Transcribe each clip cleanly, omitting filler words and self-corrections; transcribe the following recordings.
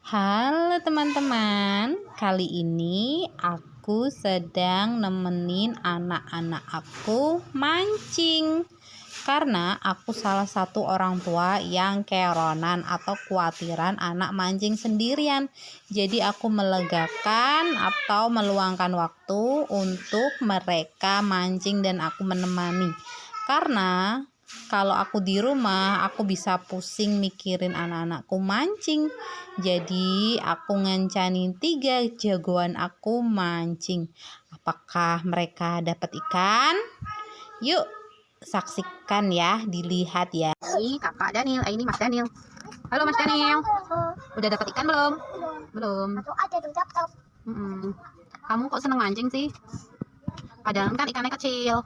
Halo teman-teman, kali ini aku sedang nemenin anak-anak aku mancing. Karena aku salah satu orang tua yang keronan atau khawatiran anak mancing sendirian. Jadi aku melegakan atau meluangkan waktu untuk mereka mancing dan aku menemani. Karena kalau aku di rumah, aku bisa pusing mikirin anak-anakku mancing. Jadi aku ngancanin 3 jagoan aku mancing. Apakah mereka dapat ikan? Yuk saksikan ya, dilihat ya. Ini kakak Daniel, ini Mas Daniel. Halo Mas Daniel. Udah dapat ikan belum? Belum. Kamu kok seneng mancing sih? Padahal kan ikannya kecil.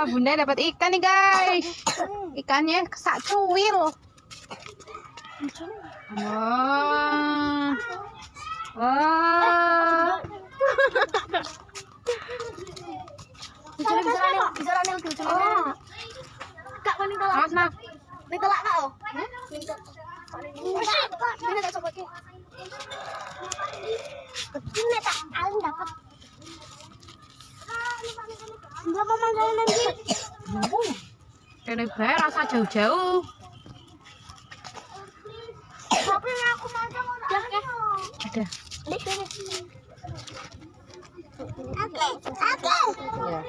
Bunda dapat ikan nih guys. Ikannya sak cuwil. Wah. Wah. Kene bae rasa jauh-jauh. Tapi aku mancing udah. Udah. Ya.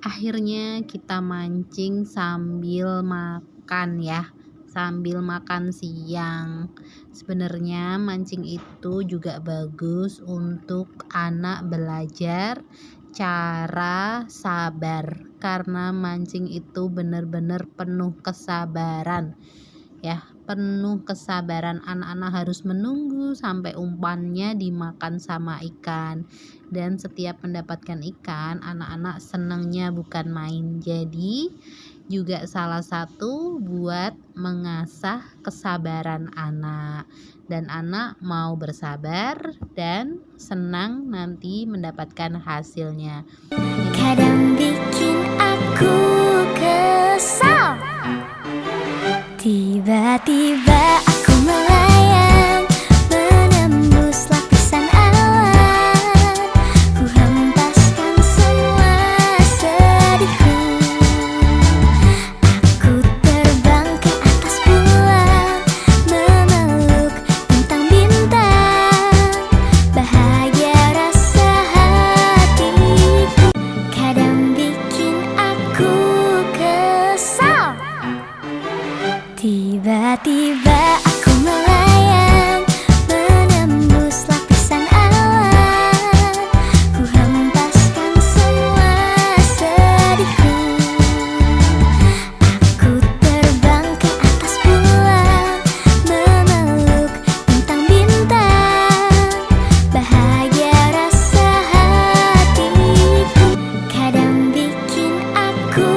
Akhirnya kita mancing sambil makan ya. Sambil makan siang. Sebenarnya mancing itu juga bagus untuk anak belajar cara sabar, karena mancing itu benar-benar penuh kesabaran ya, penuh kesabaran. Anak-anak harus menunggu sampai umpannya dimakan sama ikan, dan setiap mendapatkan ikan anak-anak senangnya bukan main. Jadi juga salah satu buat mengasah kesabaran anak, dan anak mau bersabar dan senang nanti mendapatkan hasilnya. Kadang bikin aku kesal, tiba-tiba aku melayang menembus lapisan awan. Ku hempaskan semua sedihku. Aku terbang ke atas bulan, memeluk bintang-bintang. Bahagia rasa hatiku. Kadang bikin aku kesal, tiba-tiba aku melayang menembus lapisan awan. Ku hempaskan semua sedihku. Aku terbang ke atas bulan, memeluk bintang-bintang. Bahagia rasa hatiku. Kadang bikin aku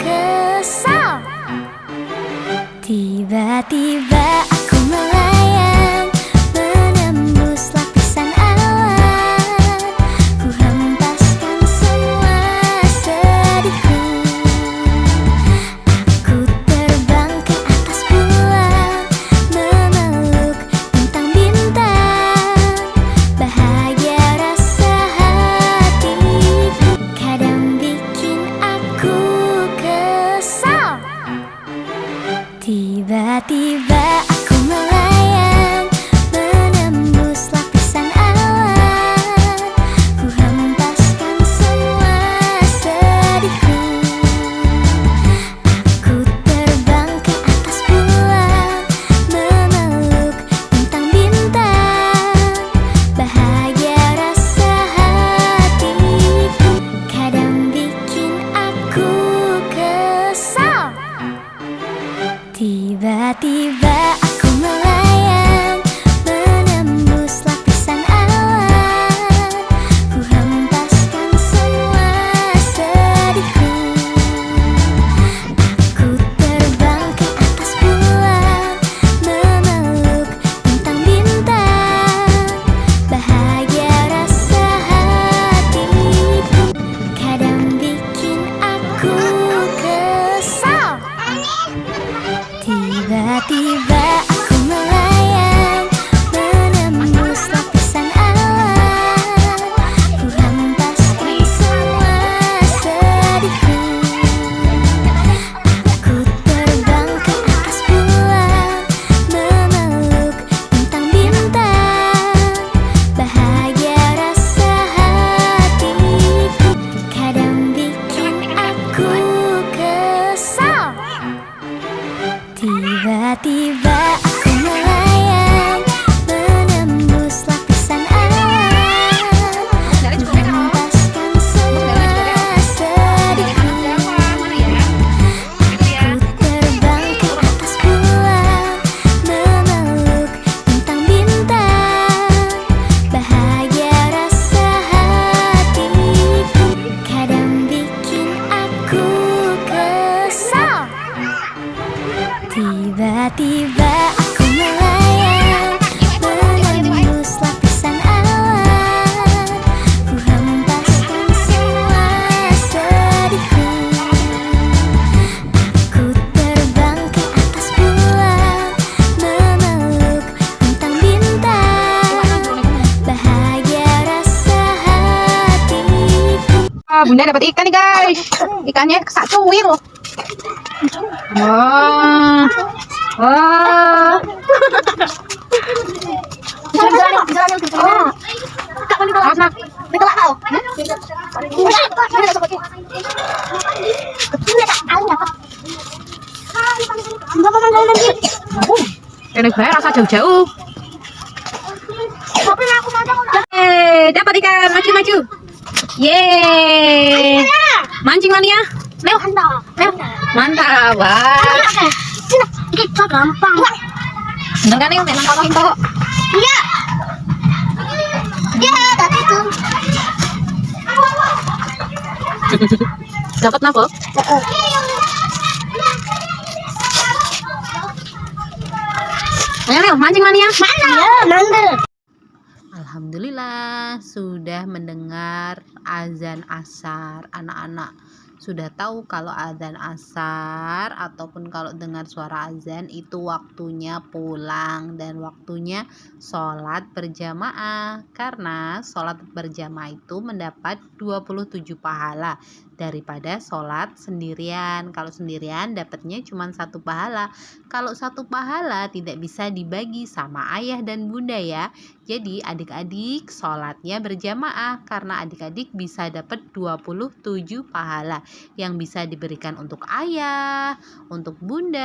kesal, tiba-tiba aku melayang menembus lapisan awan. Ku hempaskan semua sedihku. Aku terbang ke atas bulan, memeluk bintang-bintang. Bahagia rasa hatiku. Kadang bikin aku kesal, tiba-tiba aku melayang menembus lapisan awan. Ku hempaskan semua sedihku. Aku terbang ke atas bulan, memeluk bintang-bintang. Bahagia rasa hatiku. Kadang bikin aku kesal, tiba-tiba aku melayang menembus lapisan awan. Ku hempaskan semua sedihku. Aku terbang ke atas bulan, memeluk bintang-bintang. Bahagia rasa hatiku. Kadang bikin aku Tiba-tiba aku melayang, menembus lapisan awan. Ku hempaskan semua sedihku. Aku terbang ke atas bulan, memeluk bintang-bintang. Bahagia rasa hatiku, kadang bikin aku kesal. Tiba-tiba aku melayang, menembus lapisan awan. Ku hempaskan semua sedihku. Aku terbang ke atas bulan, memeluk bintang-bintang. Bahagia rasa hatiku, kadang bikin aku kesal. Tiba-tiba aku melayang, menembus lapisan awan. Ku hempaskan semua sedihku. Aku terbang ke atas bulan, memeluk bintang-bintang. Bahagia rasa hatiku. Bunda dapat ikan nih guys. Ikannya satu loh. Wah. Wah. Enak banget rasa jauh-jauh. Dapat ikan, maju-maju. Yeay. Mancing mania. Leo. Mantap. Wah. Ini gampang. Bener kan nih, memang kalau itu. Iya. Iya, tadi tuh. Dapat apa? Ayo Leo, mancing mania. Mana? Ya, mana? Alhamdulillah sudah mendengar azan asar. Anak-anak sudah tahu kalau azan asar ataupun kalau dengar suara azan itu waktunya pulang dan waktunya sholat berjamaah. Karena sholat berjamaah itu mendapat 27 pahala daripada sholat sendirian. Kalau sendirian dapatnya cuma 1 pahala. Kalau 1 pahala tidak bisa dibagi sama ayah dan bunda ya. Jadi adik-adik sholatnya berjamaah karena adik-adik bisa dapat 27 pahala yang bisa diberikan untuk ayah, untuk bunda.